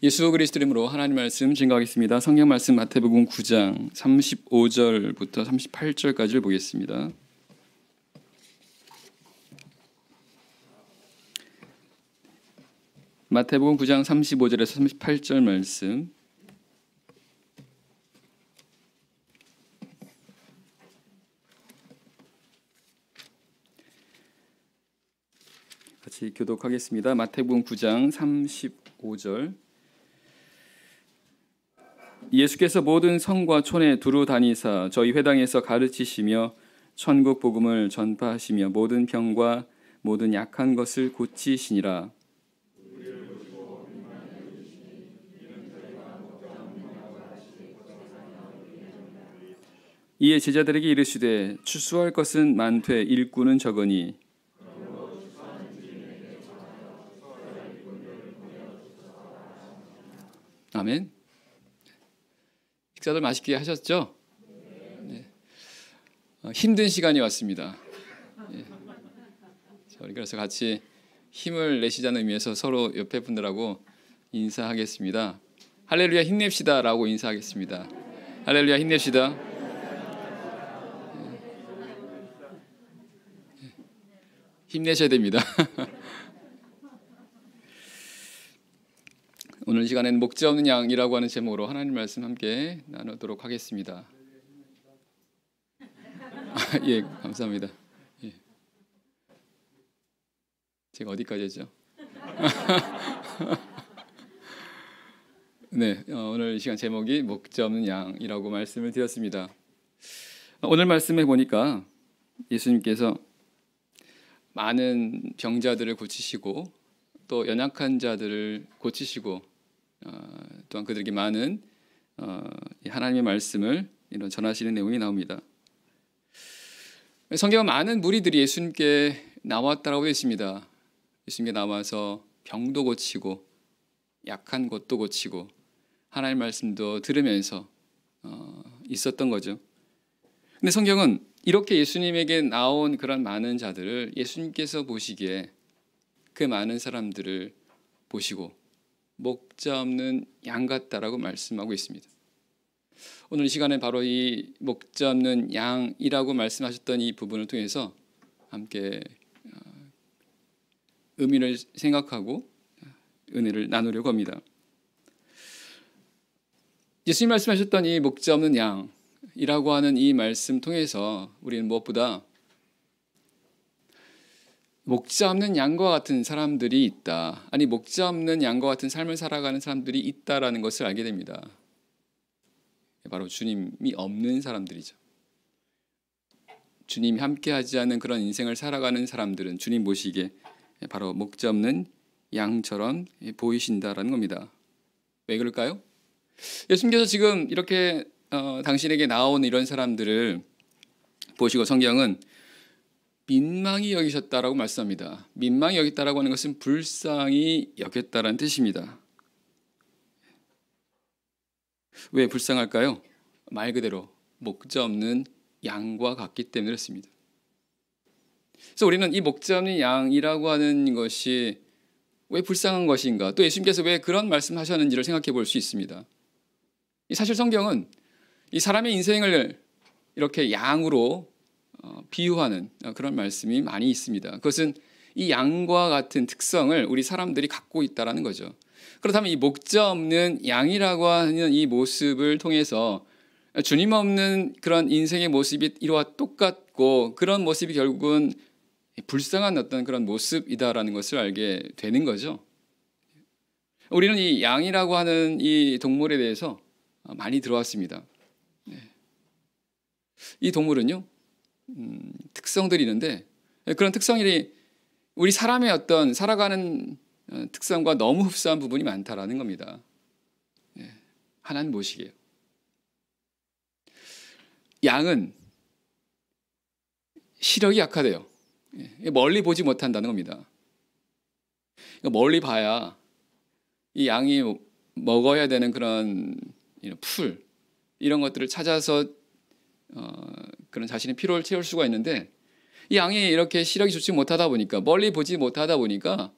예수 그리스도 이름으로 하나님 말씀 증거하겠습니다. 성경 말씀 마태복음 9장 35절부터 38절까지를 보겠습니다. 마태복음 9장 35절에서 38절 말씀. 같이 교독하겠습니다. 마태복음 9장 35절. 예수께서 모든 성과 촌에 두루 다니사 저희 회당에서 가르치시며 천국 복음을 전파하시며 모든 병과 모든 약한 것을 고치시니라. 이에 제자들에게 이르시되 추수할 것은 많되 일꾼은 적으니 아멘. 식사들 맛있게 하셨죠? 네. 힘든 시간이 왔습니다. 네. 우리 그래서 같이 힘을 내시자는 의미에서 서로 옆에 분들하고 인사하겠습니다. 할렐루야 힘냅시다 라고 인사하겠습니다. 할렐루야 힘냅시다. 네. 힘내셔야 됩니다. 오늘 시간에는 목자 없는 양이라고 하는 제목으로 하나님 말씀 함께 나누도록 하겠습니다. 예, 감사합니다. 예. 제가 어디까지 했죠? 네, 오늘 시간 제목이 목자 없는 양이라고 말씀을 드렸습니다. 오늘 말씀해 보니까 예수님께서 많은 병자들을 고치시고 또 연약한 자들을 고치시고 또한 그들에게 많은 하나님의 말씀을 전하시는 내용이 나옵니다. 성경은 많은 무리들이 예수님께 나왔다라고 되어 있습니다. 예수님께 나와서 병도 고치고 약한 것도 고치고 하나님의 말씀도 들으면서 있었던 거죠. 근데 성경은 이렇게 예수님에게 나온 그런 많은 자들을 예수님께서 보시기에 그 많은 사람들을 보시고 목자 없는 양 같다라고 말씀하고 있습니다. 오늘 이 시간에 바로 이 목자 없는 양이라고 말씀하셨던 이 부분을 통해서 함께 의미를 생각하고 은혜를 나누려고 합니다. 예수님 말씀하셨던 이 목자 없는 양이라고 하는 이 말씀 통해서 우리는 무엇보다 목자 없는 양과 같은 사람들이 있다. 아니 목자 없는 양과 같은 삶을 살아가는 사람들이 있다라는 것을 알게 됩니다. 바로 주님이 없는 사람들이죠. 주님이 함께하지 않는 그런 인생을 살아가는 사람들은 주님 보시기에 바로 목자 없는 양처럼 보이신다라는 겁니다. 왜 그럴까요? 예수님께서 지금 이렇게 당신에게 나온 이런 사람들을 보시고 성경은 민망히 여기셨다라고 말씀합니다. 민망히 여겼다라고 하는 것은 불쌍히 여겼다라는 뜻입니다. 왜 불쌍할까요? 말 그대로 목자 없는 양과 같기 때문에 그렇습니다. 그래서 우리는 이 목자 없는 양이라고 하는 것이 왜 불쌍한 것인가, 또 예수님께서 왜 그런 말씀하셨는지를 생각해 볼 수 있습니다. 사실 성경은 이 사람의 인생을 이렇게 양으로 비유하는 그런 말씀이 많이 있습니다. 그것은 이 양과 같은 특성을 우리 사람들이 갖고 있다는 거죠. 그렇다면 이 목자 없는 양이라고 하는 이 모습을 통해서 주님 없는 그런 인생의 모습이 이와 똑같고 그런 모습이 결국은 불쌍한 어떤 그런 모습이다라는 것을 알게 되는 거죠. 우리는 이 양이라고 하는 이 동물에 대해서 많이 들어왔습니다. 이 동물은요, 특성들이 있는데 그런 특성이 우리 사람의 어떤 살아가는 특성과 너무 흡사한 부분이 많다라는 겁니다. 하나는 무엇이게요? 양은 시력이 약하대요. 멀리 보지 못한다는 겁니다. 멀리 봐야 이 양이 먹어야 되는 그런 풀 이런 것들을 찾아서 그런 자신의 피로를 채울 수가 있는데 이 양이 이렇게 시력이 좋지 못하다 보니까 멀리 보지 못하다 보니까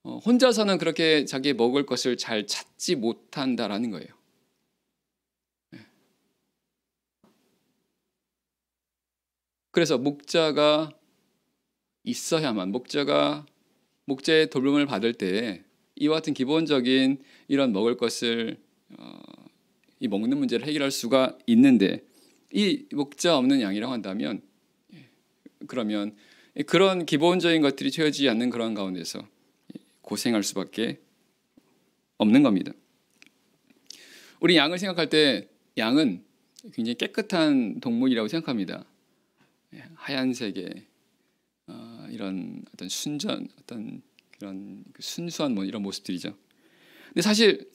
혼자서는 그렇게 자기의 먹을 것을 잘 찾지 못한다라는 거예요. 그래서 목자가 있어야만, 목자의 돌봄을 받을 때 이와 같은 기본적인 이런 먹을 것을 이 먹는 문제를 해결할 수가 있는데, 이 목자 없는 양이라고 한다면 그러면 그런 기본적인 것들이 채워지지 않는 그런 가운데서 고생할 수밖에 없는 겁니다. 우리 양을 생각할 때 양은 굉장히 깨끗한 동물이라고 생각합니다. 하얀색의 이런 어떤 어떤 그런 순수한 이런 모습들이죠.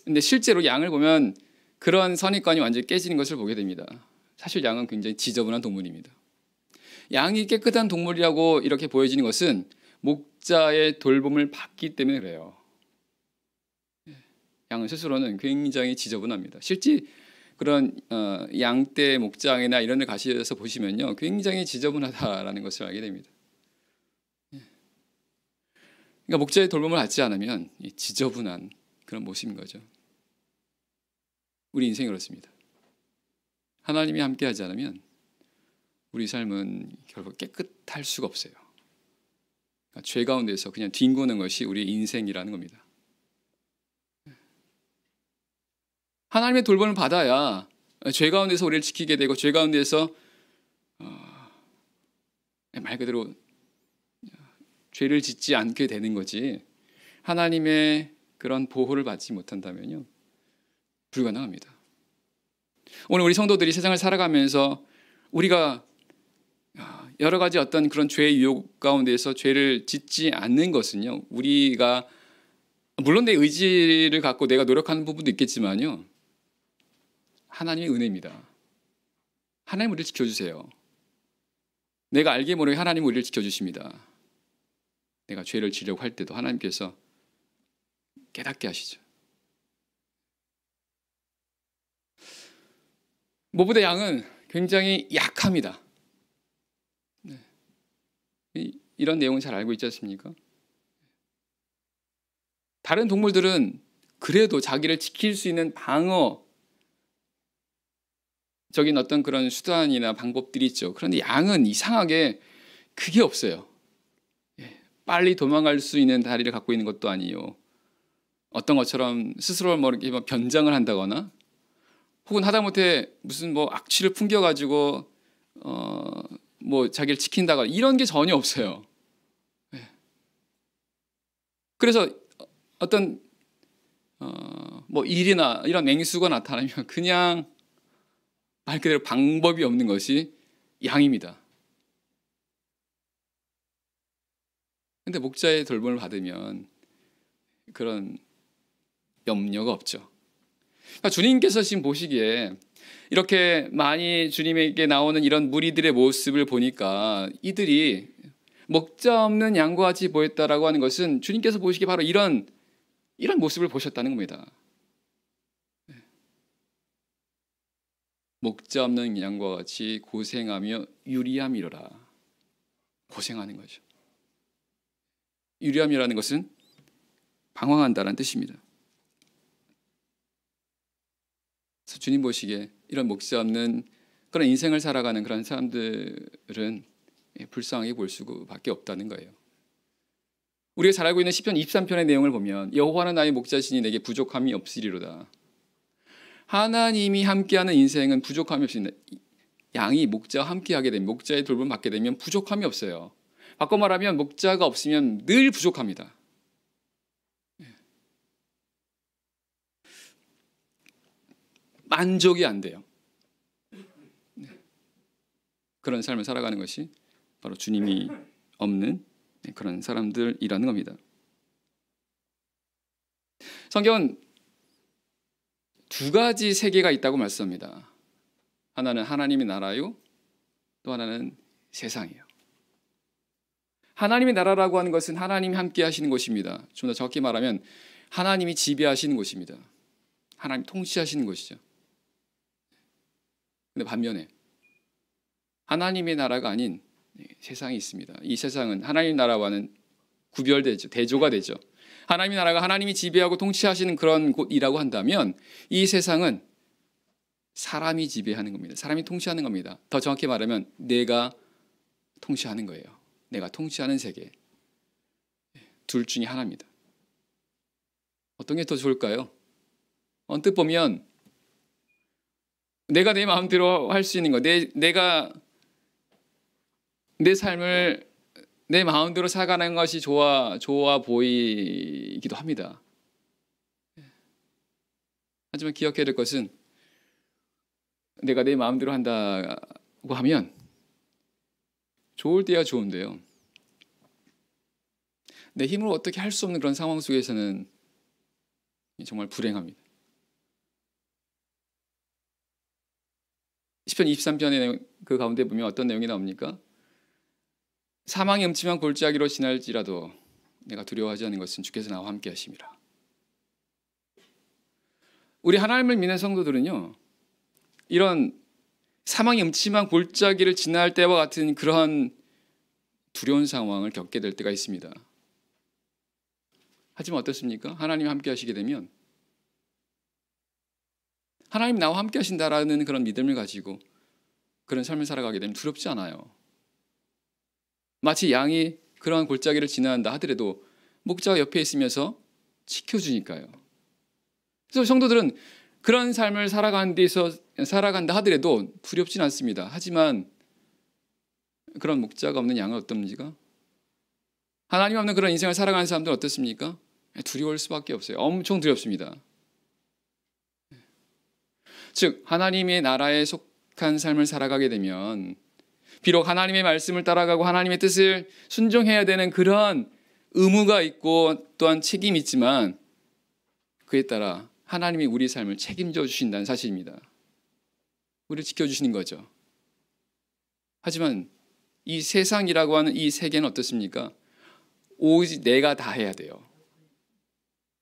근데 실제로 양을 보면 그런 선입관이 완전히 깨지는 것을 보게 됩니다. 사실 양은 굉장히 지저분한 동물입니다. 양이 깨끗한 동물이라고 이렇게 보여지는 것은 목자의 돌봄을 받기 때문에 그래요. 양은 스스로는 굉장히 지저분합니다. 실제 그런 양떼 목장이나 이런 데 가셔서 보시면요, 굉장히 지저분하다라는 것을 알게 됩니다. 그러니까 목자의 돌봄을 받지 않으면 지저분한 그런 모습인 거죠. 우리 인생이 그렇습니다. 하나님이 함께하지 않으면 우리 삶은 결국 깨끗할 수가 없어요. 그러니까 죄 가운데서 그냥 뒹구는 것이 우리 인생이라는 겁니다. 하나님의 돌봄을 받아야 죄 가운데서 우리를 지키게 되고, 죄 가운데서 말 그대로 죄를 짓지 않게 되는 거지, 하나님의 그런 보호를 받지 못한다면요, 불가능합니다. 오늘 우리 성도들이 세상을 살아가면서 우리가 여러 가지 어떤 그런 죄의 유혹 가운데서 죄를 짓지 않는 것은요, 우리가 물론 내 의지를 갖고 내가 노력하는 부분도 있겠지만요, 하나님의 은혜입니다. 하나님 우리를 지켜주세요. 내가 알게 모르게 하나님 우리를 지켜주십니다. 내가 죄를 지려고 할 때도 하나님께서 깨닫게 하시죠. 무보다 양은 굉장히 약합니다. 이런 내용은 잘 알고 있지 않습니까? 다른 동물들은 그래도 자기를 지킬 수 있는 방어적인 어떤 그런 수단이나 방법들이 있죠. 그런데 양은 이상하게 그게 없어요. 빨리 도망갈 수 있는 다리를 갖고 있는 것도 아니에요. 어떤 것처럼 스스로 이렇게 변장을 한다거나, 혹은 하다못해 무슨 악취를 풍겨가지고 자기를 지킨다거나, 이런 게 전혀 없어요. 그래서 어떤 일이나 이런 맹수가 나타나면 그냥 말 그대로 방법이 없는 것이 양입니다. 근데 목자의 돌봄을 받으면 그런 염려가 없죠. 그러니까 주님께서 지금 보시기에 이렇게 많이 주님에게 나오는 이런 무리들의 모습을 보니까 이들이 목자 없는 양과 같이 보였다라고 하는 것은 주님께서 보시기에 바로 이런 모습을 보셨다는 겁니다. 목자 없는 양과 같이 고생하며 유리함이로라. 고생하는 거죠. 유리함이라는 것은 방황한다는 뜻입니다. 그래서 주님 보시기에 이런 목자 없는 그런 인생을 살아가는 그런 사람들은 불쌍하게 볼 수밖에 없다는 거예요. 우리가 잘 알고 있는 시편 23편의 내용을 보면 여호와는 나의 목자시니 내게 부족함이 없으리로다. 하나님이 함께하는 인생은 부족함이 없습니다. 양이 목자와 함께하게 되면, 목자의 돌봄을 받게 되면 부족함이 없어요. 바꿔 말하면 목자가 없으면 늘 부족합니다. 만족이 안 돼요. 그런 삶을 살아가는 것이 바로 주님이 없는 그런 사람들이라는 겁니다. 성경은 두 가지 세계가 있다고 말씀합니다. 하나는 하나님의 나라요, 또 하나는 세상이에요. 하나님의 나라라고 하는 것은 하나님이 함께 하시는 곳입니다. 좀 더 정확히 말하면 하나님이 지배하시는 곳입니다. 하나님 통치하시는 곳이죠. 근데 반면에 하나님의 나라가 아닌 세상이 있습니다. 이 세상은 하나님 나라와는 구별되죠. 대조가 되죠. 하나님의 나라가 하나님이 지배하고 통치하시는 그런 곳이라고 한다면 이 세상은 사람이 지배하는 겁니다. 사람이 통치하는 겁니다. 더 정확히 말하면 내가 통치하는 거예요. 내가 통치하는 세계. 둘 중에 하나입니다. 어떤 게 더 좋을까요? 언뜻 보면 내가 내 마음대로 할 수 있는 거, 내가 내 삶을 내 마음대로 살아가는 것이 좋아 보이기도 합니다. 하지만 기억해야 될 것은 내가 내 마음대로 한다고 하면 좋을 때야 좋은데요. 내 힘으로 어떻게 할 수 없는 그런 상황 속에서는 정말 불행합니다. 시편 23편의 그 가운데 보면 어떤 내용이 나옵니까? 사망의 음침한 골짜기로 지날지라도 내가 두려워하지 않는 것은 주께서 나와 함께 하심이라. 우리 하나님을 믿는 성도들은요, 이런 사망의 음침한 골짜기를 지날 때와 같은 그런 두려운 상황을 겪게 될 때가 있습니다. 하지만 어떻습니까? 하나님이 함께 하시게 되면 하나님 나와 함께 하신다라는 그런 믿음을 가지고 그런 삶을 살아가게 되면 두렵지 않아요. 마치 양이 그러한 골짜기를 지나간다 하더라도 목자가 옆에 있으면서 지켜주니까요. 그래서 성도들은 그런 삶을 살아간다 하더라도 두렵진 않습니다. 하지만 그런 목자가 없는 양은 어떤지가? 하나님 없는 그런 인생을 살아가는 사람들은 어떻습니까? 두려울 수밖에 없어요. 엄청 두렵습니다. 즉 하나님의 나라에 속한 삶을 살아가게 되면 비록 하나님의 말씀을 따라가고 하나님의 뜻을 순종해야 되는 그런 의무가 있고 또한 책임이 있지만 그에 따라 하나님이 우리 삶을 책임져 주신다는 사실입니다. 우리를 지켜주시는 거죠. 하지만 이 세상이라고 하는 이 세계는 어떻습니까? 오직 내가 다 해야 돼요.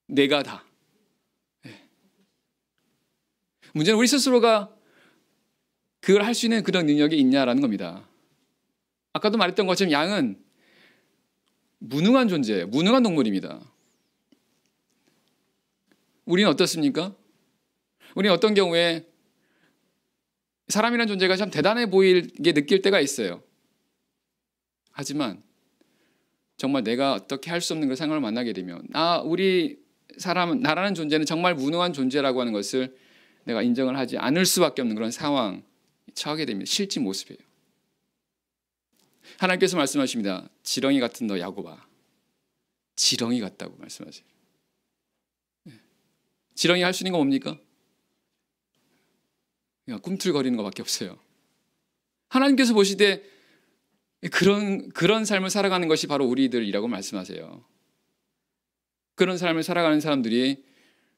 내가 다. 문제는 우리 스스로가 그걸 할 수 있는 그런 능력이 있냐라는 겁니다. 아까도 말했던 것처럼 양은 무능한 존재예요. 무능한 동물입니다. 우리는 어떻습니까? 우리는 어떤 경우에 사람이라는 존재가 참 대단해 보이게 느낄 때가 있어요. 하지만 정말 내가 어떻게 할 수 없는 그 상황을 만나게 되면 나라는 존재는 정말 무능한 존재라고 하는 것을 내가 인정을 하지 않을 수밖에 없는 그런 상황에 처하게 됩니다. 실제 모습이에요. 하나님께서 말씀하십니다. 지렁이 같은 너 야곱아. 지렁이 같다고 말씀하세요. 지렁이 할 수 있는 거 뭡니까? 그냥 꿈틀거리는 것밖에 없어요. 하나님께서 보시되 그런 삶을 살아가는 것이 바로 우리들이라고 말씀하세요. 그런 삶을 살아가는 사람들이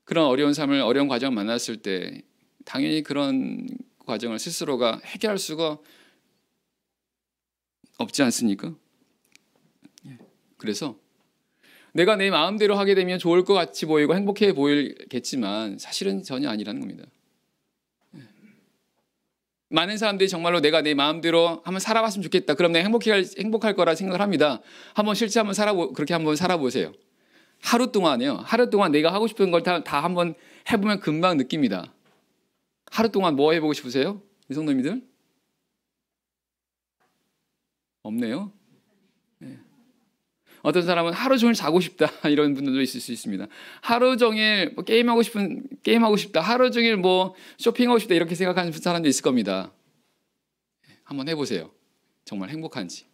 그런 어려운 과정을 만났을 때 당연히 그런 과정을 스스로가 해결할 수가 없지 않습니까? 그래서 내가 내 마음대로 하게 되면 좋을 것 같이 보이고 행복해 보이겠지만 사실은 전혀 아니라는 겁니다. 많은 사람들이 정말로 내가 내 마음대로 한번 살아봤으면 좋겠다. 그럼 내가 행복할 거라 생각을 합니다. 실제 그렇게 한번 살아보세요. 하루 동안 내가 하고 싶은 걸 다 한번 해보면 금방 느낍니다. 하루 동안 뭐 해보고 싶으세요? 이 성도님들? 없네요. 네. 어떤 사람은 하루 종일 자고 싶다 이런 분들도 있을 수 있습니다. 하루 종일 게임하고 싶다. 하루 종일 쇼핑하고 싶다 이렇게 생각하는 사람도 있을 겁니다. 한번 해보세요. 정말 행복한지.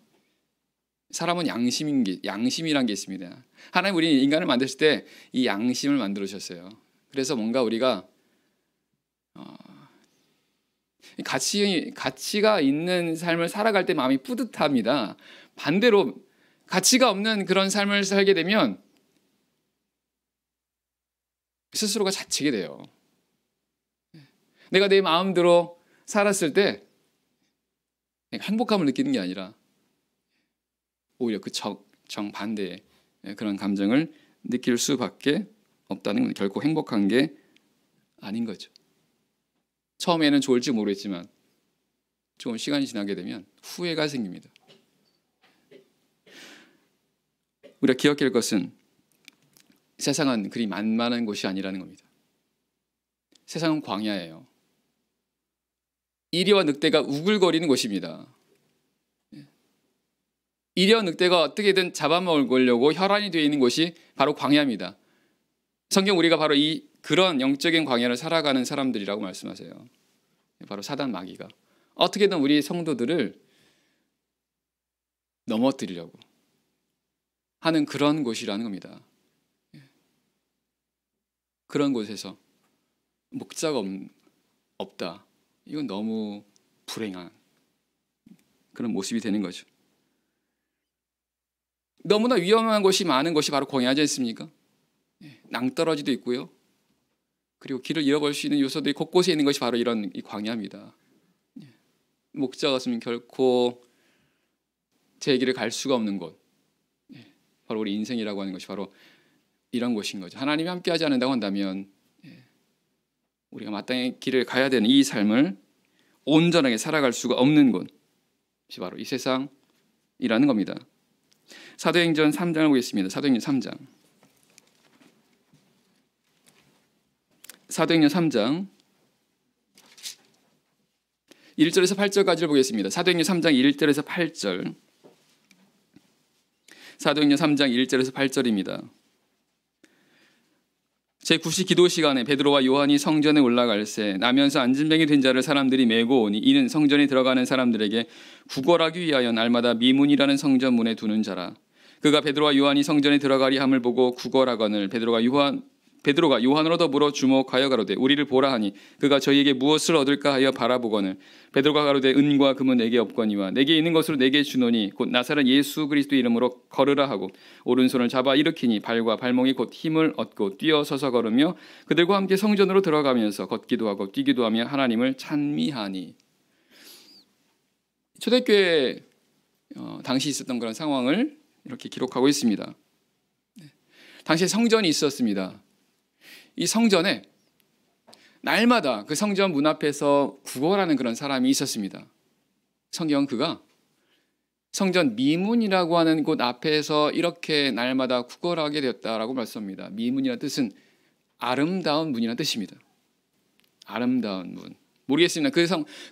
사람은 양심이란 게 있습니다. 하나님 우리 인간을 만드실 때 이 양심을 만들어 주셨어요. 그래서 뭔가 우리가 가치가 있는 삶을 살아갈 때 마음이 뿌듯합니다. 반대로 가치가 없는 그런 삶을 살게 되면 스스로가 자책이 돼요. 내가 내 마음대로 살았을 때 행복감을 느끼는 게 아니라 오히려 그 정반대의 그런 감정을 느낄 수밖에 없다는 건 결코 행복한 게 아닌 거죠. 처음에는 좋을지 모르겠지만 조금 시간이 지나게 되면 후회가 생깁니다. 우리가 기억할 것은 세상은 그리 만만한 곳이 아니라는 겁니다. 세상은 광야예요. 이리와 늑대가 우글거리는 곳입니다. 이리와 늑대가 어떻게든 잡아먹으려고 혈안이 되어 있는 곳이 바로 광야입니다. 성경 우리가 바로 그런 영적인 광야를 살아가는 사람들이라고 말씀하세요. 바로 사단 마귀가 어떻게든 우리 성도들을 넘어뜨리려고 하는 그런 곳이라는 겁니다. 그런 곳에서 목자가 없다. 이건 너무 불행한 그런 모습이 되는 거죠. 너무나 위험한 곳이 많은 곳이 바로 광야지 않습니까? 낭떠러지도 있고요. 그리고 길을 잃어버릴 수 있는 요소들이 곳곳에 있는 것이 바로 이런 이 광야입니다. 목자가 없으면 결코 제 길을 갈 수가 없는 곳. 바로 우리 인생이라고 하는 것이 바로 이런 곳인 거죠. 하나님이 함께하지 않는다고 한다면 우리가 마땅히 길을 가야 되는 이 삶을 온전하게 살아갈 수가 없는 곳이 바로 이 세상이라는 겁니다. 사도행전 3장을 보겠습니다. 사도행전 3장. 사도행전 3장 1절에서 8절까지를 보겠습니다. 사도행전 3장 1절에서 8절. 사도행전 3장 1절에서 8절입니다. 제9시 기도 시간에 베드로와 요한이 성전에 올라갈새 나면서 안진뱅이 된 자를 사람들이 메고 오니 이는 성전에 들어가는 사람들에게 구걸하기 위하여 날마다 미문이라는 성전 문에 두는 자라. 그가 베드로와 요한이 성전에 들어가리 함을 보고 구걸하거늘 베드로가 요한으로 더불어 주목하여 가로되 우리를 보라 하니 그가 저희에게 무엇을 얻을까 하여 바라보거늘 베드로가 가로되 은과 금은 내게 없거니와 내게 있는 것으로 내게 주노니 곧 나사렛 예수 그리스도 이름으로 걸으라 하고 오른손을 잡아 일으키니 발과 발목이 곧 힘을 얻고 뛰어서서 걸으며 그들과 함께 성전으로 들어가면서 걷기도 하고 뛰기도 하며 하나님을 찬미하니. 초대교회 당시 있었던 그런 상황을 이렇게 기록하고 있습니다. 당시에 성전이 있었습니다. 이 성전에 날마다 그 성전 문 앞에서 구걸하는 그런 사람이 있었습니다. 성경은 그가 성전 미문이라고 하는 곳 앞에서 이렇게 날마다 구걸하게 되었다라고 말씀합니다. 미문이라는 뜻은 아름다운 문이라는 뜻입니다. 아름다운 문. 모르겠습니다.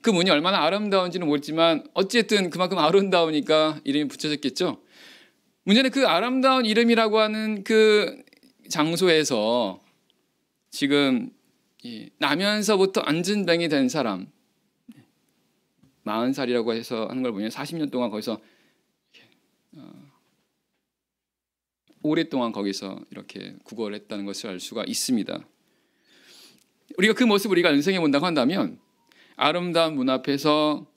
그 문이 얼마나 아름다운지는 모르지만 어쨌든 그만큼 아름다우니까 이름이 붙여졌겠죠. 문제는 그 아름다운 이름이라고 하는 그 장소에서 지금 나면서부터 안진뱅이 된 사람 40살이라고 해서 하는 걸 보면 40년 동안 거기서 오랫동안 거기서 이렇게 구걸을 했다는 것을 알 수가 있습니다. 우리가 그 모습을 우리가 연상해 본다고 한다면 아름다운 문 앞에서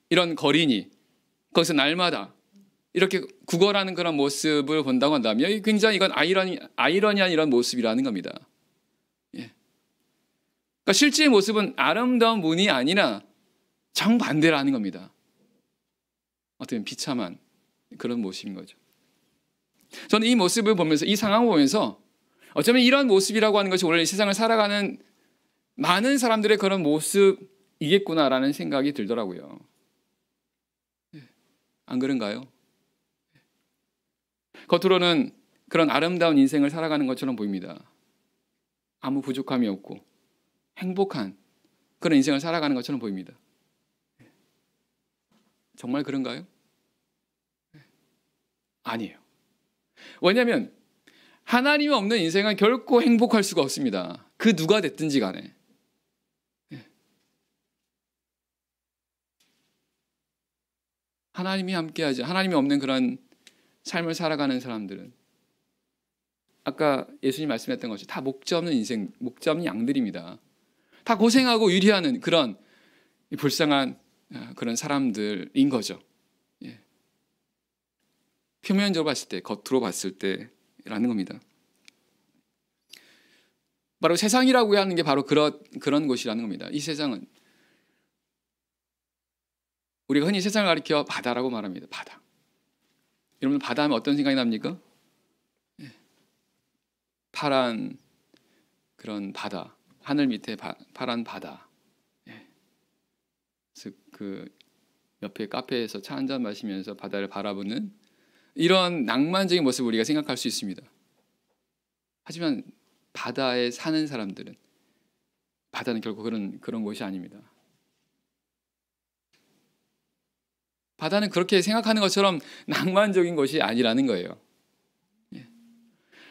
이런 거린이 거기서 날마다 이렇게 구걸하는 그런 모습을 본다고 한다면 굉장히 이건 아이러니한 이런 모습이라는 겁니다. 그러니까 실제의 모습은 아름다운 문이 아니라 정반대라는 겁니다. 어떻게 보면 비참한 그런 모습인 거죠. 저는 이 모습을 보면서 이 상황을 보면서 어쩌면 이런 모습이라고 하는 것이 오늘 이 세상을 살아가는 많은 사람들의 그런 모습이겠구나라는 생각이 들더라고요. 안 그런가요? 겉으로는 그런 아름다운 인생을 살아가는 것처럼 보입니다. 아무 부족함이 없고 행복한 그런 인생을 살아가는 것처럼 보입니다. 정말 그런가요? 아니에요. 왜냐하면 하나님이 없는 인생은 결코 행복할 수가 없습니다. 그 누가 됐든지 간에. 하나님이 함께하지 하나님이 없는 그런 삶을 살아가는 사람들은 아까 예수님 말씀했던 것이 다 목자 없는 인생, 목자 없는 양들입니다. 다 고생하고 유리하는 그런 불쌍한 그런 사람들인 거죠. 표면적으로 봤을 때, 겉으로 봤을 때라는 겁니다. 바로 세상이라고 하는 게 바로 그런 곳이라는 겁니다. 이 세상은 우리가 흔히 세상을 가리켜 바다라고 말합니다. 바다. 여러분 바다 하면 어떤 생각이 납니까? 파란 그런 바다, 하늘 밑에 파란 바다. 그 옆에 카페에서 차 한잔 마시면서 바다를 바라보는 이런 낭만적인 모습을 우리가 생각할 수 있습니다. 하지만 바다에 사는 사람들은 바다는 결코 그런 곳이 아닙니다. 바다는 그렇게 생각하는 것처럼 낭만적인 것이 아니라는 거예요.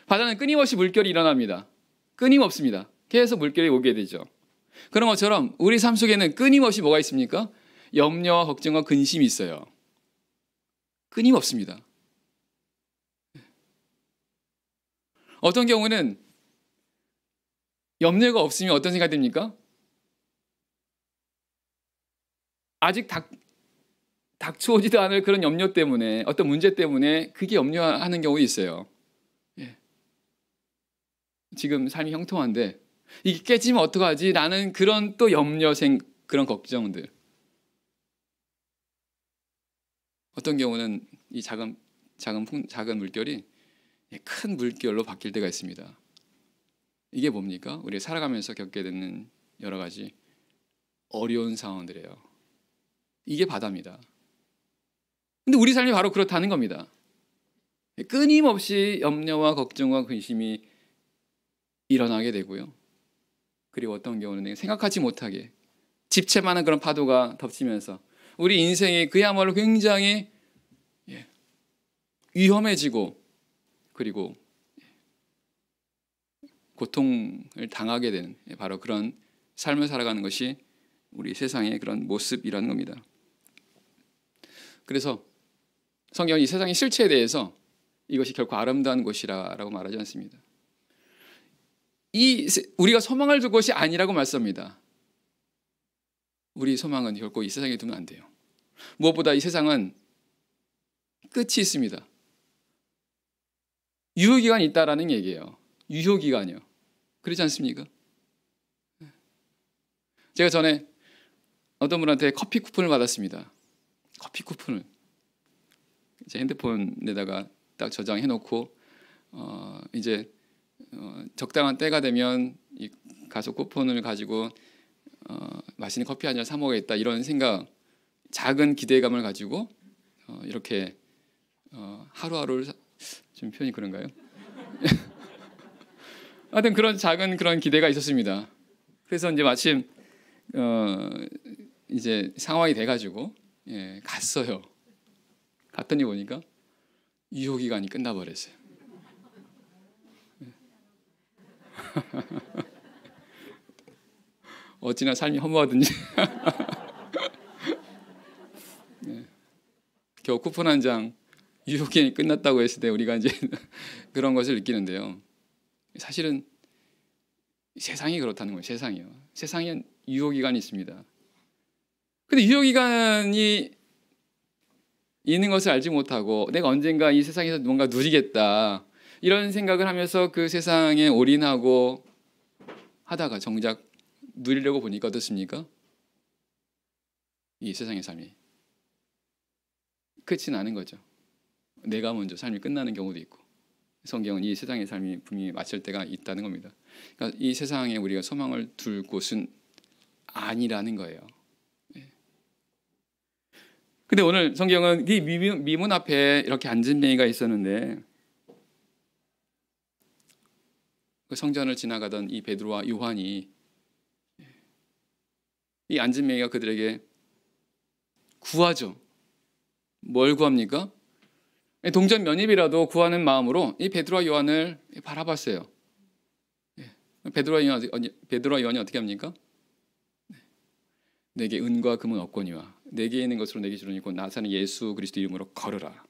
바다는 끊임없이 물결이 일어납니다. 끊임없습니다. 계속 물결이 오게 되죠. 그런 것처럼 우리 삶 속에는 끊임없이 뭐가 있습니까? 염려와 걱정과 근심이 있어요. 끊임없습니다. 어떤 경우는 염려가 없으면 어떤 생각이 듭니까? 아직 닥쳐오지도 않을 그런 염려 때문에, 어떤 문제 때문에 그게 염려하는 경우도 있어요. 지금 삶이 형통한데 이게 깨지면 어떡하지? 라는 그런 또 그런 걱정들. 어떤 경우는 이 작은 물결이 큰 물결로 바뀔 때가 있습니다. 이게 뭡니까? 우리가 살아가면서 겪게 되는 여러 가지 어려운 상황들이에요. 이게 바다입니다. 근데 우리 삶이 바로 그렇다는 겁니다. 끊임없이 염려와 걱정과 근심이 일어나게 되고요. 그리고 어떤 경우는 생각하지 못하게 집채만한 그런 파도가 덮치면서 우리 인생이 그야말로 굉장히 위험해지고 그리고 고통을 당하게 되는 바로 그런 삶을 살아가는 것이 우리 세상의 그런 모습이라는 겁니다. 그래서 성경이 세상의 실체에 대해서 이것이 결코 아름다운 곳이라고 말하지 않습니다. 우리가 소망을 줄 것이 아니라고 말씀합니다. 우리 소망은 결코 이 세상에 두면 안 돼요. 무엇보다 이 세상은 끝이 있습니다. 유효기간이 있다라는 얘기예요. 유효기간이요. 그렇지 않습니까? 제가 전에 어떤 분한테 커피 쿠폰을 받았습니다. 커피 쿠폰을 제 핸드폰에다가 딱 저장해 놓고 이제 적당한 때가 되면 이 가서 쿠폰을 가지고 맛있는 커피 한 잔 사 먹겠다 이런 생각, 작은 기대감을 가지고 이렇게 하루하루를 좀 표현이 그런가요? 하여튼 그런 기대가 있었습니다. 그래서 이제 마침 이제 상황이 돼가지고 갔어요. 갔더니 보니까 유효기간이 끝나버렸어요. 어찌나 삶이 허무하든지 겨우 쿠폰 한 장 유효기간이 끝났다고 했을 때 우리가 이제 그런 것을 느끼는데요. 사실은 세상이 그렇다는 거예요. 세상이요. 세상엔 유효기간이 있습니다. 근데 유효기간이 있는 것을 알지 못하고 내가 언젠가 이 세상에서 뭔가 누리겠다 이런 생각을 하면서 그 세상에 올인하고 하다가 정작 누리려고 보니까 어떻습니까? 이 세상의 삶이 끝이 나는 거죠. 내가 먼저 삶이 끝나는 경우도 있고 성경은 이 세상의 삶이 분명히 마칠 때가 있다는 겁니다. 그러니까 이 세상에 우리가 소망을 둘 곳은 아니라는 거예요. 근데 오늘 성경은 이 미문 앞에 이렇게 앉은 맹이가 있었는데 그 성전을 지나가던 이 베드로와 요한이 이 앉은 맹이가 그들에게 구하죠. 뭘 구합니까? 동전 면입이라도 구하는 마음으로 이 베드로와 요한을 바라봤어요. 베드로와 요한이 어떻게 합니까? 내게 은과 금은 없거니와 내게 있는 것으로 내게 주노니 곧 나사렛 예수 그리스도 이름으로 걸으라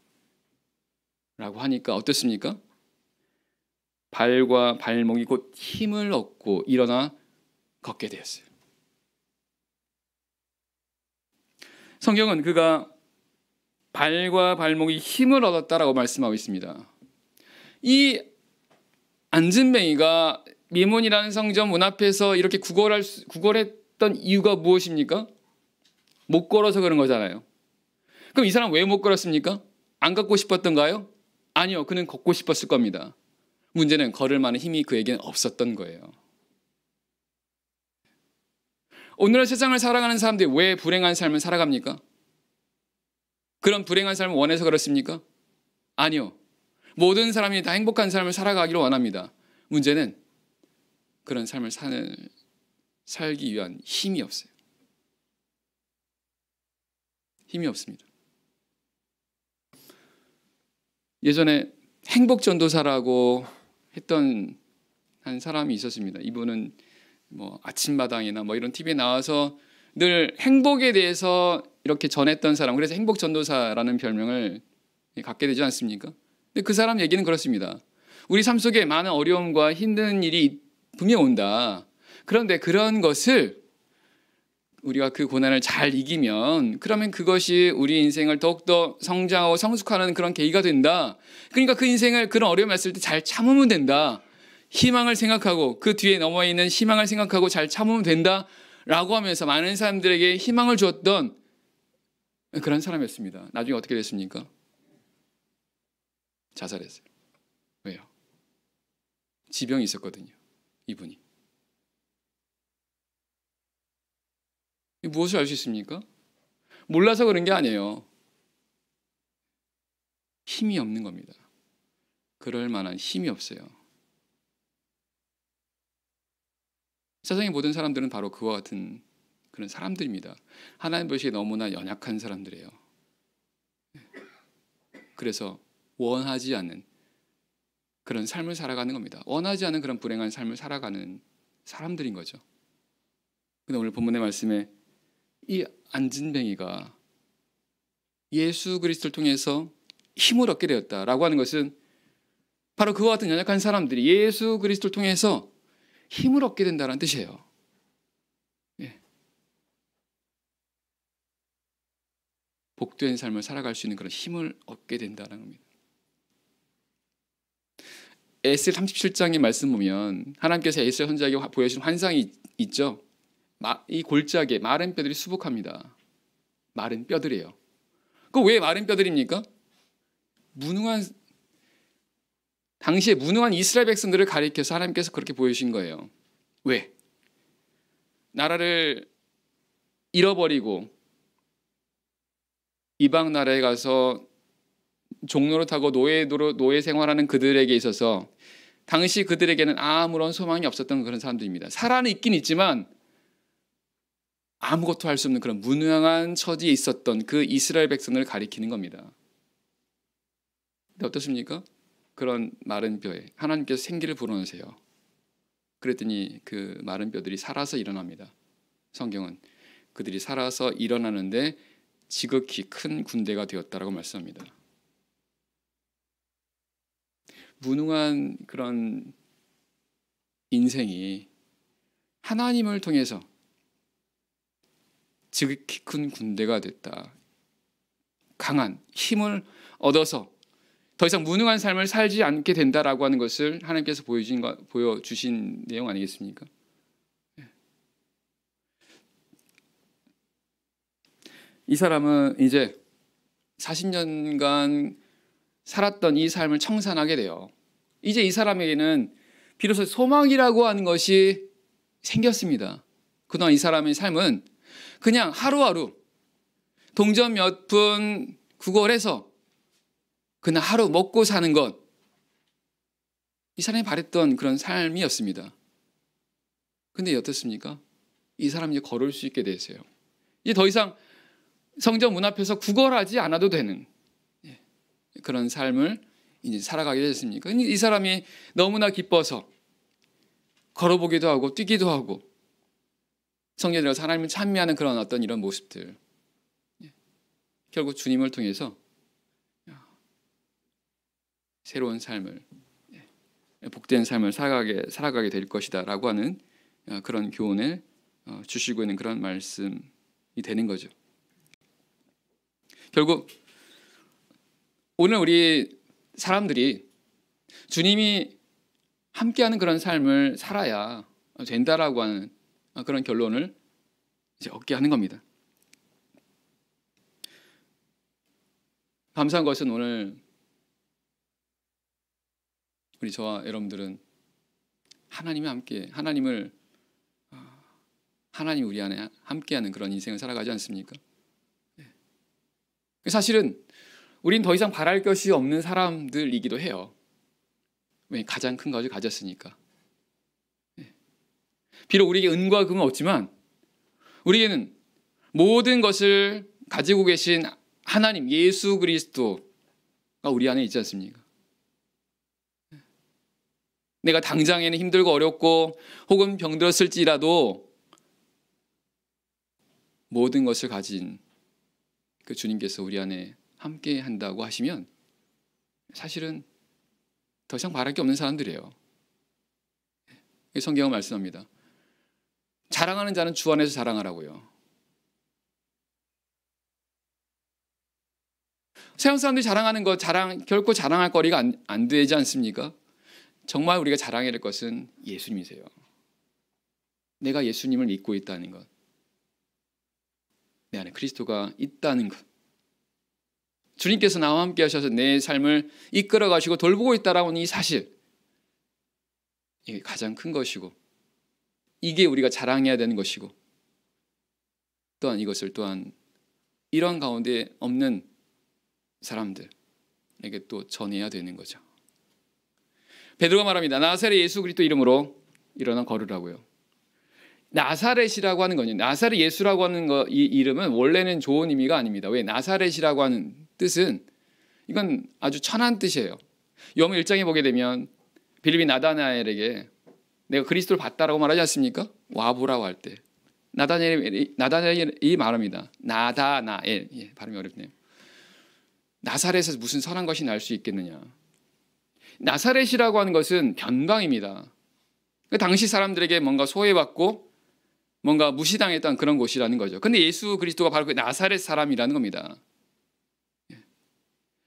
라고 하니까 어떻습니까? 발과 발목이 곧 힘을 얻고 일어나 걷게 되었어요. 성경은 그가 발과 발목이 힘을 얻었다라고 말씀하고 있습니다. 이 앉은 맹이가 미문이라는 성전 문 앞에서 이렇게 구걸했던 이유가 무엇입니까? 못 걸어서 그런 거잖아요. 그럼 이 사람 왜 못 걸었습니까? 안 걷고 싶었던가요? 아니요. 그는 걷고 싶었을 겁니다. 문제는 걸을 만한 힘이 그에게는 없었던 거예요. 오늘의 세상을 살아가는 사람들이 왜 불행한 삶을 살아갑니까? 그런 불행한 삶을 원해서 그렇습니까? 아니요. 모든 사람이 다 행복한 삶을 살아가기를 원합니다. 문제는 그런 삶을 살기 위한 힘이 없어요. 힘이 없습니다. 예전에 행복전도사라고 했던 한 사람이 있었습니다. 이분은 뭐 아침마당이나 뭐 이런 TV에 나와서 늘 행복에 대해서 이렇게 전했던 사람, 그래서 행복전도사라는 별명을 갖게 되지 않습니까? 근데 그 사람 얘기는 그렇습니다. 우리 삶 속에 많은 어려움과 힘든 일이 분명 온다. 그런데 그런 것을 우리가 그 고난을 잘 이기면 그러면 그것이 우리 인생을 더욱더 성장하고 성숙하는 그런 계기가 된다. 그러니까 그 인생을 그런 어려움이 왔을 때 잘 참으면 된다. 희망을 생각하고 그 뒤에 넘어 있는 희망을 생각하고 잘 참으면 된다. 라고 하면서 많은 사람들에게 희망을 주었던 그런 사람이었습니다. 나중에 어떻게 됐습니까? 자살했어요. 왜요? 지병이 있었거든요. 이분이. 무엇을 알 수 있습니까? 몰라서 그런 게 아니에요. 힘이 없는 겁니다. 그럴 만한 힘이 없어요. 세상의 모든 사람들은 바로 그와 같은 그런 사람들입니다. 하나님 보시기에 너무나 연약한 사람들이에요. 그래서 원하지 않는 그런 삶을 살아가는 겁니다. 원하지 않는 그런 불행한 삶을 살아가는 사람들인 거죠. 근데 오늘 본문의 말씀에 이 안진뱅이가 예수 그리스도를 통해서 힘을 얻게 되었다라고 하는 것은 바로 그와 같은 연약한 사람들이 예수 그리스도를 통해서 힘을 얻게 된다는 뜻이에요. 예. 복된 삶을 살아갈 수 있는 그런 힘을 얻게 된다는 겁니다. 에스겔 37장의 말씀 보면 하나님께서 에스겔 선지자에게 보여주신 환상이 있죠. 이 골짜기에 마른 뼈들이 수북합니다. 마른 뼈들이에요. 그 왜 마른 뼈들입니까? 당시에 무능한 이스라엘 백성들을 가리켜서 하나님께서 그렇게 보여주신 거예요. 왜? 나라를 잃어버리고 이방 나라에 가서 종로를 타고 노예 생활하는 그들에게 있어서 당시 그들에게는 아무런 소망이 없었던 그런 사람들입니다. 살아는 있긴 있지만 아무것도 할 수 없는 그런 무능한 처지에 있었던 그 이스라엘 백성을 가리키는 겁니다. 근데 어떻습니까? 그런 마른 뼈에 하나님께서 생기를 불어넣으세요. 그랬더니 그 마른 뼈들이 살아서 일어납니다. 성경은 그들이 살아서 일어나는데 지극히 큰 군대가 되었다라고 말씀합니다. 무능한 그런 인생이 하나님을 통해서 지극히 큰 군대가 됐다. 강한 힘을 얻어서 더 이상 무능한 삶을 살지 않게 된다라고 하는 것을 하나님께서 보여주신 내용 아니겠습니까? 이 사람은 이제 40년간 살았던 이 삶을 청산하게 돼요. 이제 이 사람에게는 비로소 소망이라고 하는 것이 생겼습니다. 그동안 이 사람의 삶은 그냥 하루하루 동전 몇 푼 구걸해서 그냥 하루 먹고 사는 것, 이 사람이 바랬던 그런 삶이었습니다. 근데 어떻습니까? 이 사람이 이제 걸을 수 있게 됐어요. 이제 더 이상 성전 문 앞에서 구걸하지 않아도 되는 그런 삶을 이제 살아가게 됐습니까? 이 사람이 너무나 기뻐서 걸어보기도 하고 뛰기도 하고 성전에 들어가서 하나님을 찬미하는 그런 어떤 이런 모습들, 결국 주님을 통해서 새로운 삶을, 복된 삶을 살아가게 될 것이다 라고 하는 그런 교훈을 주시고 있는 그런 말씀이 되는 거죠. 결국 오늘 우리 사람들이 주님이 함께하는 그런 삶을 살아야 된다라고 하는 그런 결론을 이제 얻게 하는 겁니다. 감사한 것은 오늘 우리 저와 여러분들은 하나님이 우리 안에 함께하는 그런 인생을 살아가지 않습니까? 사실은 우린 더 이상 바랄 것이 없는 사람들이기도 해요. 왜 가장 큰 것을 가졌으니까. 비록 우리에게 은과 금은 없지만 우리에게는 모든 것을 가지고 계신 하나님 예수 그리스도가 우리 안에 있지 않습니까? 내가 당장에는 힘들고 어렵고 혹은 병들었을지라도 모든 것을 가진 그 주님께서 우리 안에 함께 한다고 하시면 사실은 더 이상 바랄 게 없는 사람들이에요. 성경은 말씀합니다. 자랑하는 자는 주 안에서 자랑하라고요. 세상 사람들이 자랑하는 것 결코 자랑할 거리가 안 되지 않습니까? 정말 우리가 자랑해야 될 것은 예수님이세요. 내가 예수님을 믿고 있다는 것, 내 안에 그리스도가 있다는 것, 주님께서 나와 함께 하셔서 내 삶을 이끌어 가시고 돌보고 있다라고 하는 이 사실, 이게 가장 큰 것이고 이게 우리가 자랑해야 되는 것이고 또한 이것을 또한 이러한 가운데 없는 사람들에게 또 전해야 되는 거죠. 베드로가 말합니다. 나사렛 예수 그리스도 이름으로 일어나 걸으라고요. 나사렛이라고 하는 거는 나사렛 예수라고 하는 이 이름은 원래는 좋은 의미가 아닙니다. 왜? 나사렛이라고 하는 뜻은 이건 아주 천한 뜻이에요. 요한 1장에 보게 되면 빌립이 나다나엘에게 내가 그리스도를 봤다라고 말하지 않습니까? 와보라고 할 때 나다나엘이 말합니다. 나다나엘, 발음이 어렵네요. 나사렛에서 무슨 선한 것이 날 수 있겠느냐. 나사렛이라고 하는 것은 변방입니다. 당시 사람들에게 뭔가 소외받고 뭔가 무시당했던 그런 곳이라는 거죠. 근데 예수 그리스도가 바로 그 나사렛 사람이라는 겁니다.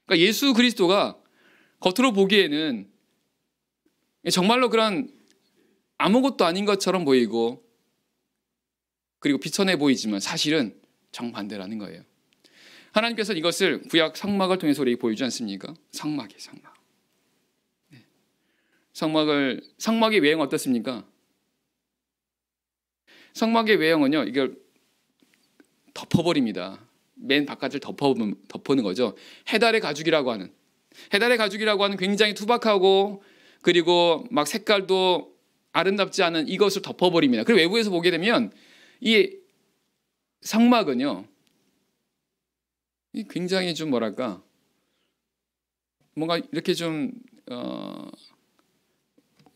그러니까 예수 그리스도가 겉으로 보기에는 정말로 그런 아무것도 아닌 것처럼 보이고 그리고 비천해 보이지만 사실은 정반대라는 거예요. 하나님께서 이것을 구약 성막을 통해서 우리에게 보여주지 않습니까? 성막이 성막. 성막의 외형은 어떻습니까? 성막의 외형은요, 이걸 덮어버립니다. 맨 바깥을 덮어는 거죠. 해달의 가죽이라고 하는 굉장히 투박하고 그리고 막 색깔도 아름답지 않은 이것을 덮어버립니다. 그리고 외부에서 보게 되면 이 성막은요, 굉장히 좀 뭐랄까, 뭔가 이렇게 좀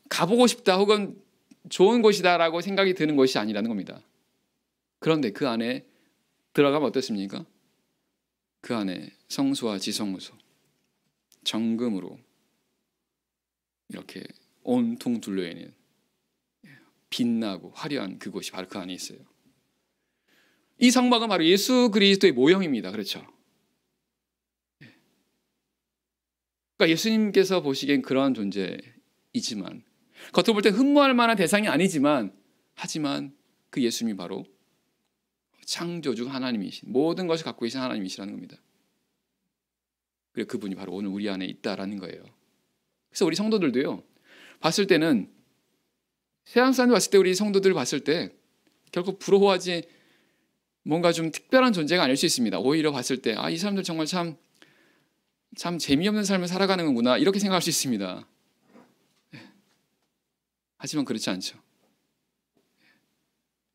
가보고 싶다 혹은 좋은 곳이다라고 생각이 드는 것이 아니라는 겁니다. 그런데 그 안에 들어가면 어떻습니까? 그 안에 성소와 지성소, 정금으로 이렇게 온통 둘러있는 빛나고 화려한 그곳이 바로 그 안에 있어요. 이 성막은 바로 예수 그리스도의 모형입니다. 그렇죠? 그러니까 예수님께서 보시기엔 그러한 존재이지만 겉으로 볼 때 흠모할 만한 대상이 아니지만 하지만 그 예수님이 바로 창조주 하나님이신 모든 것을 갖고 계신 하나님이시라는 겁니다. 그리고 그분이 바로 오늘 우리 안에 있다라는 거예요. 그래서 우리 성도들도요, 봤을 때는 세상 사람들 봤을 때 우리 성도들 봤을 때 결국 부러워하지 뭔가 좀 특별한 존재가 아닐 수 있습니다. 오히려 봤을 때 이 사람들 정말 참 재미없는 삶을 살아가는구나 이렇게 생각할 수 있습니다. 하지만 그렇지 않죠.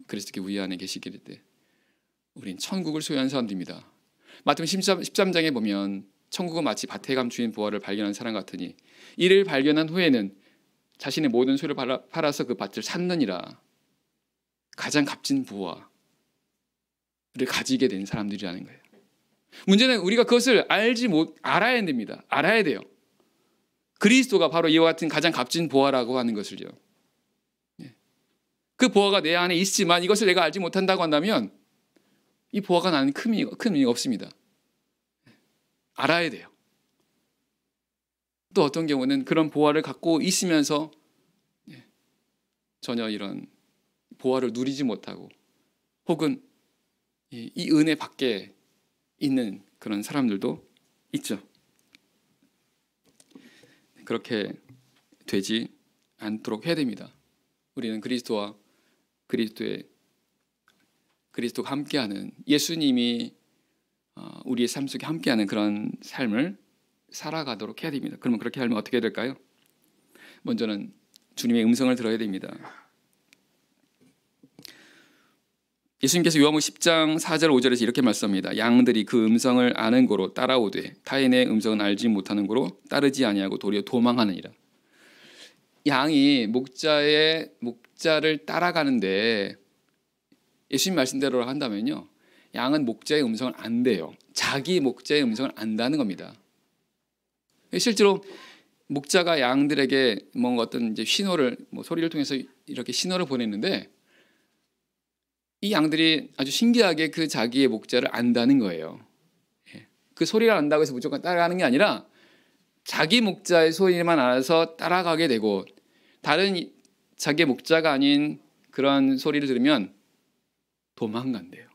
그리스도께 우리 안에 계시길 때 우린 천국을 소유한 사람들입니다. 마태복음 13장에 보면 천국은 마치 밭에 감추인 보화를 발견한 사람 같으니 이를 발견한 후에는 자신의 모든 소유를 팔아서 그 밭을 샀느니라. 가장 값진 보화를 가지게 된 사람들이라는 거예요. 문제는 우리가 그것을 알아야 됩니다. 알아야 돼요. 그리스도가 바로 이와 같은 가장 값진 보화라고 하는 것을요. 그 보화가 내 안에 있지만 이것을 내가 알지 못한다고 한다면 이 보화가 나는 큰 의미가 없습니다. 알아야 돼요. 또 어떤 경우는 그런 보화를 갖고 있으면서 전혀 이런 보화를 누리지 못하고 혹은 이 은혜 밖에 있는 그런 사람들도 있죠. 그렇게 되지 않도록 해야 됩니다. 우리는 그리스도가 함께하는 예수님이 우리의 삶 속에 함께하는 그런 삶을 살아가도록 해야 됩니다. 그러면 그렇게 하면 어떻게 될까요? 먼저는 주님의 음성을 들어야 됩니다. 예수님께서 요한복음 10장 4절 5절에서 이렇게 말씀합니다. 양들이 그 음성을 아는 고로 따라오되 타인의 음성은 알지 못하는 고로 따르지 아니하고 도리어 도망하느니라. 양이 목자를 따라가는데 예수님 말씀대로 한다면요, 양은 목자의 음성을 안대요. 자기 목자의 음성을 안다는 겁니다. 실제로 목자가 양들에게 뭔가 어떤 이제 신호를, 소리를 통해서 이렇게 신호를 보냈는데, 이 양들이 아주 신기하게 그 자기의 목자를 안다는 거예요. 그 소리를 안다고 해서 무조건 따라가는 게 아니라 자기 목자의 소리만 알아서 따라가게 되고, 다른 자기 목자가 아닌 그런 소리를 들으면 도망간대요.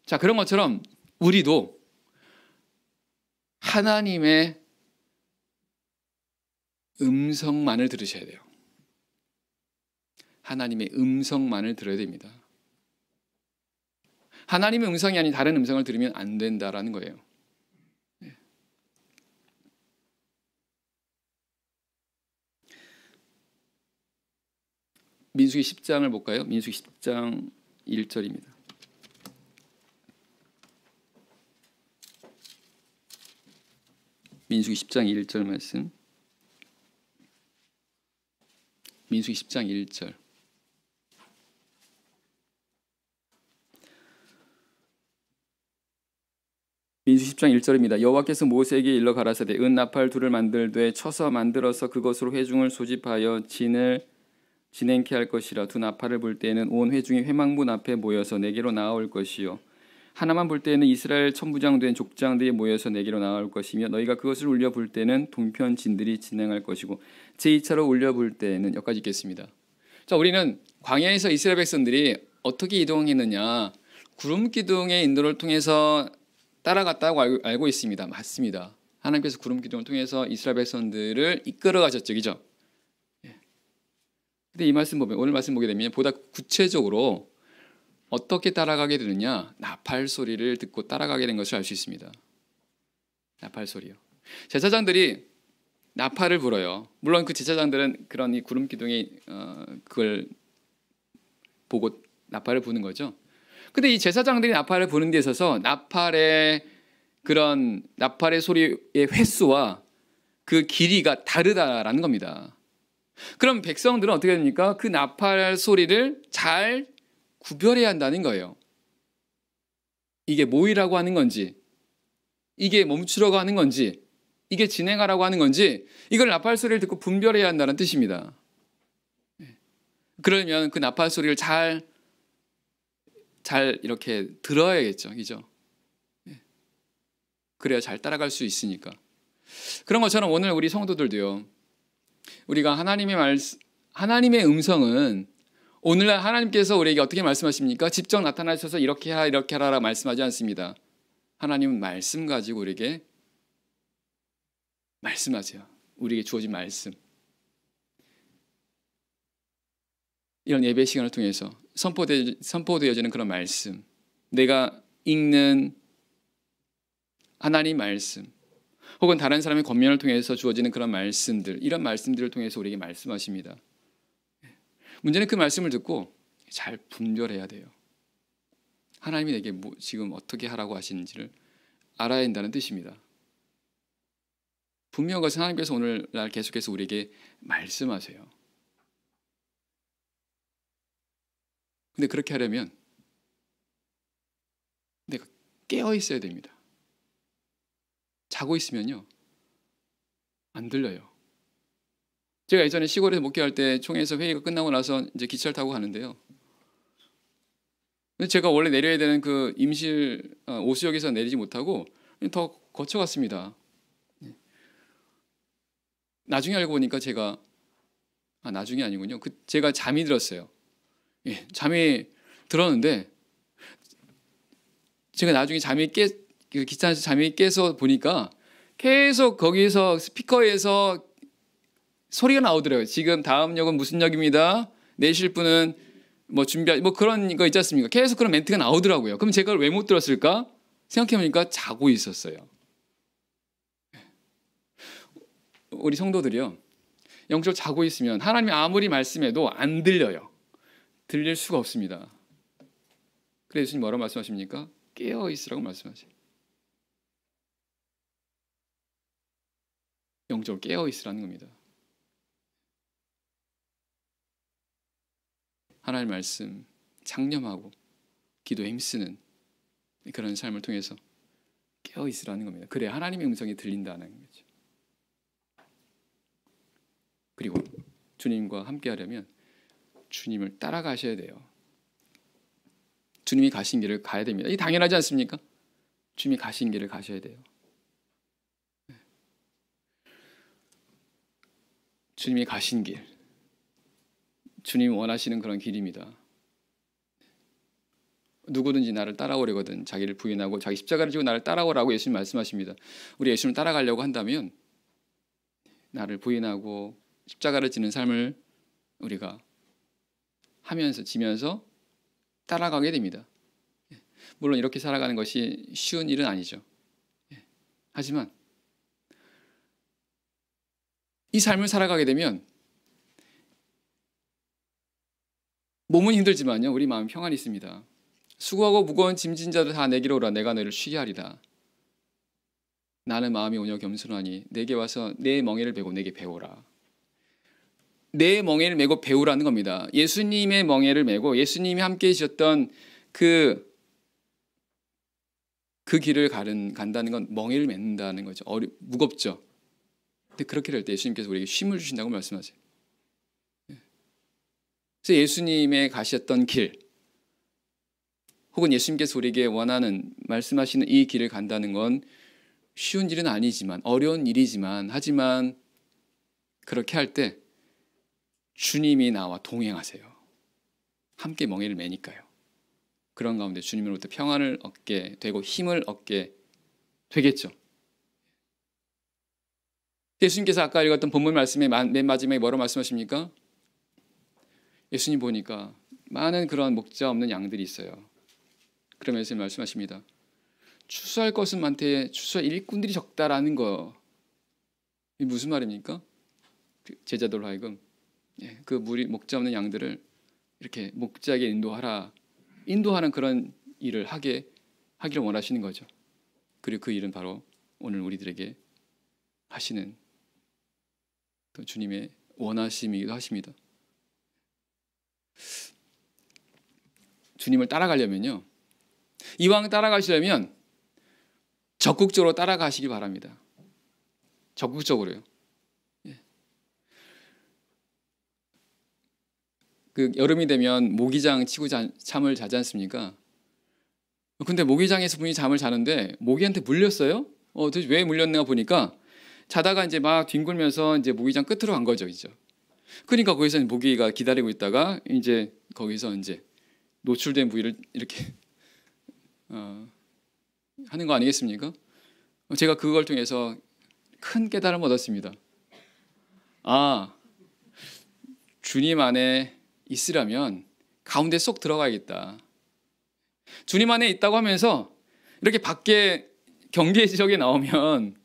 자, 그런 것처럼 우리도 하나님의 음성만을 들으셔야 돼요. 하나님의 음성만을 들어야 됩니다. 하나님의 음성이 아닌 다른 음성을 들으면 안 된다라는 거예요. 민수기 10장을 볼까요? 민수기 10장 1절입니다. 민수기 10장 1절 말씀. 민수기 10장 1절. 민수기 10장 1절입니다. 여호와께서 모세에게 일러 가라사대 은 나팔 둘을 만들되 쳐서 만들어서 그것으로 회중을 소집하여 진행케 할 것이라. 두 나팔을 불 때에는 온 회중이 회망문 앞에 모여서 내게로 나아올 것이요 하나만 불 때에는 이스라엘 천부장된 족장들이 모여서 내게로 나아올 것이며 너희가 그것을 울려 불 때에는 동편 진들이 진행할 것이고 제2차로 울려 불 때에는, 여기까지 읽겠습니다. 자, 우리는 광야에서 이스라엘 백성들이 어떻게 이동했느냐, 구름 기둥의 인도를 통해서 따라갔다고 알고 있습니다. 맞습니다. 하나님께서 구름 기둥을 통해서 이스라엘 백성들을 이끌어 가셨죠, 그죠? 근데 이 말씀 보면, 오늘 말씀 보게 되면 보다 구체적으로 어떻게 따라가게 되느냐, 나팔 소리를 듣고 따라가게 된 것을 알 수 있습니다. 나팔 소리요. 제사장들이 나팔을 불어요. 물론 그 제사장들은 그런 이 구름 기둥이 그걸 보고 나팔을 부는 거죠. 근데 이 제사장들이 나팔을 부는 데 있어서 나팔의 소리의 횟수와 그 길이가 다르다라는 겁니다. 그럼 백성들은 어떻게 됩니까? 그 나팔 소리를 잘 구별해야 한다는 거예요. 이게 모이라고 하는 건지, 이게 멈추라고 하는 건지, 이게 진행하라고 하는 건지, 이걸 나팔 소리를 듣고 분별해야 한다는 뜻입니다. 그러면 그 나팔 소리를 잘 이렇게 들어야겠죠, 그죠? 그래야 잘 따라갈 수 있으니까. 그런 것처럼 오늘 우리 성도들도요, 우리가 하나님의 음성은 오늘날 하나님께서 우리에게 어떻게 말씀하십니까? 직접 나타나셔서 이렇게 하라 이렇게 하라 말씀하지 않습니다. 하나님은 말씀 가지고 우리에게 말씀하세요. 우리에게 주어진 말씀. 이런 예배 시간을 통해서 선포되어지는 그런 말씀, 내가 읽는 하나님 말씀, 혹은 다른 사람의 권면을 통해서 주어지는 그런 말씀들, 이런 말씀들을 통해서 우리에게 말씀하십니다. 문제는 그 말씀을 듣고 잘 분별해야 돼요. 하나님이 내게 지금 어떻게 하라고 하시는지를 알아야 한다는 뜻입니다. 분명한 것은 하나님께서 오늘날 계속해서 우리에게 말씀하세요. 근데 그렇게 하려면 내가 깨어 있어야 됩니다. 자고 있으면요, 안 들려요. 제가 예전에 시골에서 목회할 때 총회에서 회의가 끝나고 나서 이제 기차를 타고 가는데요. 근데 제가 원래 내려야 되는 그 임실 오수역에서 내리지 못하고 더 거쳐갔습니다. 나중에 알고 보니까 나중에 아니군요. 제가 잠이 들었어요. 잠이 들었는데 제가 나중에 기차 안에서 잠이 깨서 보니까 계속 거기서 스피커에서 소리가 나오더라고요. 지금 다음 역은 무슨 역입니다. 내실 분은 그런 거 있지 않습니까? 계속 그런 멘트가 나오더라고요. 그럼 제가 왜 못 들었을까? 생각해보니까 자고 있었어요. 우리 성도들이요, 영적으로 자고 있으면 하나님이 아무리 말씀해도 안 들려요. 들릴 수가 없습니다. 그래서 예수님 뭐라고 말씀하십니까? 깨어 있으라고 말씀하세요. 영적으로 깨어 있으라는 겁니다. 하나님의 말씀 창념하고 기도에 힘쓰는 그런 삶을 통해서 깨어 있으라는 겁니다. 그래야 하나님의 음성이 들린다는 거죠. 그리고 주님과 함께 하려면 주님을 따라가셔야 돼요. 주님이 가신 길을 가야 됩니다. 이게 당연하지 않습니까? 주님이 가신 길을 가셔야 돼요. 주님이 가신 길, 주님이 원하시는 그런 길입니다. 누구든지 나를 따라오려거든 자기를 부인하고 자기 십자가를 지고 나를 따라오라고 예수님 말씀하십니다. 우리 예수님을 따라가려고 한다면 나를 부인하고 십자가를 지는 삶을 우리가 하면서 지면서 따라가게 됩니다. 물론 이렇게 살아가는 것이 쉬운 일은 아니죠. 하지만 이 삶을 살아가게 되면 몸은 힘들지만요, 우리 마음 평안이 있습니다. 수고하고 무거운 짐진 자들 다 내게로 오라. 내가 너희를 쉬게 하리라. 나는 마음이 온유하고 겸손하니 내게 와서 내 멍에를 메고 내게 배우라. 내 멍에를 메고 배우라는 겁니다. 예수님의 멍에를 메고 예수님이 함께 해주셨던 그 길을 간다는 건 멍에를 맺는다는 거죠. 무겁죠. 근데 그렇게 될 때 예수님께서 우리에게 쉼을 주신다고 말씀하세요. 그래서 예수님의 가셨던 길, 혹은 예수님께서 우리에게 원하는 말씀하시는 이 길을 간다는 건 쉬운 일은 아니지만, 어려운 일이지만, 하지만 그렇게 할 때 주님이 나와 동행하세요. 함께 멍에를 매니까요. 그런 가운데 주님으로부터 평안을 얻게 되고 힘을 얻게 되겠죠. 예수님께서 아까 읽었던 본문 말씀의 맨 마지막에 뭐라고 말씀하십니까? 예수님 보니까 많은 그런 목자 없는 양들이 있어요. 그러면서 말씀하십니다. 추수할 것은 많되 추수할 일꾼들이 적다라는 거. 이게 무슨 말입니까? 제자들로 하여금 그 목자 없는 양들을 이렇게 목자에게 인도하는 그런 일을 하기를 원하시는 거죠. 그리고 그 일은 바로 오늘 우리들에게 하시는 또 주님의 원하심이기도 하십니다. 주님을 따라가려면요, 이왕 따라가시려면 적극적으로 따라가시기 바랍니다. 적극적으로요. 그 여름이 되면 모기장 치고 잠을 자지 않습니까? 근데 모기장에서 분이 잠을 자는데 모기한테 물렸어요? 도대체 왜 물렸나 보니까 자다가 이제 막 뒹굴면서 이제 모기장 끝으로 간 거죠, 이제. 그러니까 거기서 모기가 기다리고 있다가 이제 거기서 이제 노출된 부위를 이렇게 하는 거 아니겠습니까? 제가 그걸 통해서 큰 깨달음을 얻었습니다. 주님 안에 있으려면 가운데 쏙 들어가야겠다. 주님 안에 있다고 하면서 이렇게 밖에 경계 지역에 나오면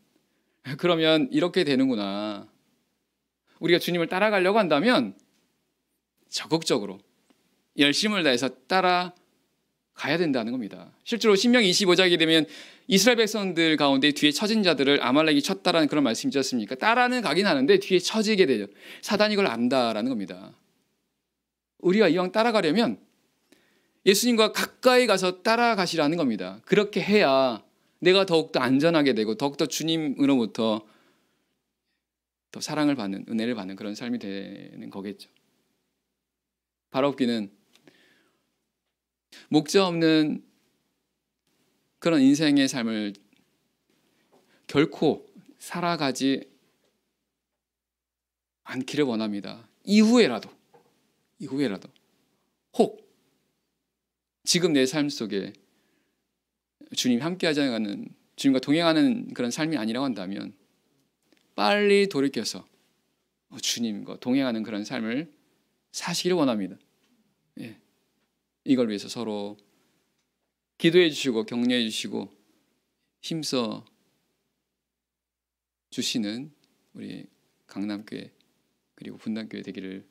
그러면 이렇게 되는구나. 우리가 주님을 따라가려고 한다면 적극적으로 열심을 다해서 따라가야 된다는 겁니다. 실제로 신명기 25장이 되면 이스라엘 백성들 가운데 뒤에 처진 자들을 아말렉이 쳤다라는 그런 말씀이지 않습니까? 따라는 가긴 하는데 뒤에 처지게 되죠. 사단이 이걸 안다라는 겁니다. 우리가 이왕 따라가려면 예수님과 가까이 가서 따라가시라는 겁니다. 그렇게 해야 내가 더욱더 안전하게 되고 더욱더 주님으로부터 더 사랑을 받는, 은혜를 받는 그런 삶이 되는 거겠죠. 바라옵기는 목자 없는 그런 인생의 삶을 결코 살아가지 않기를 원합니다. 이후에라도 혹 지금 내 삶 속에 주님이 함께하지 않는, 주님과 동행하는 그런 삶이 아니라고 한다면 빨리 돌이켜서 주님과 동행하는 그런 삶을 사시기를 원합니다. 이걸 위해서 서로 기도해 주시고 격려해 주시고 힘써 주시는 우리 강남교회 그리고 분당교회 되기를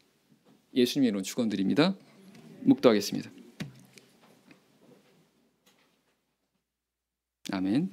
예수님의 이름으로 축원드립니다. 묵도하겠습니다. 아멘.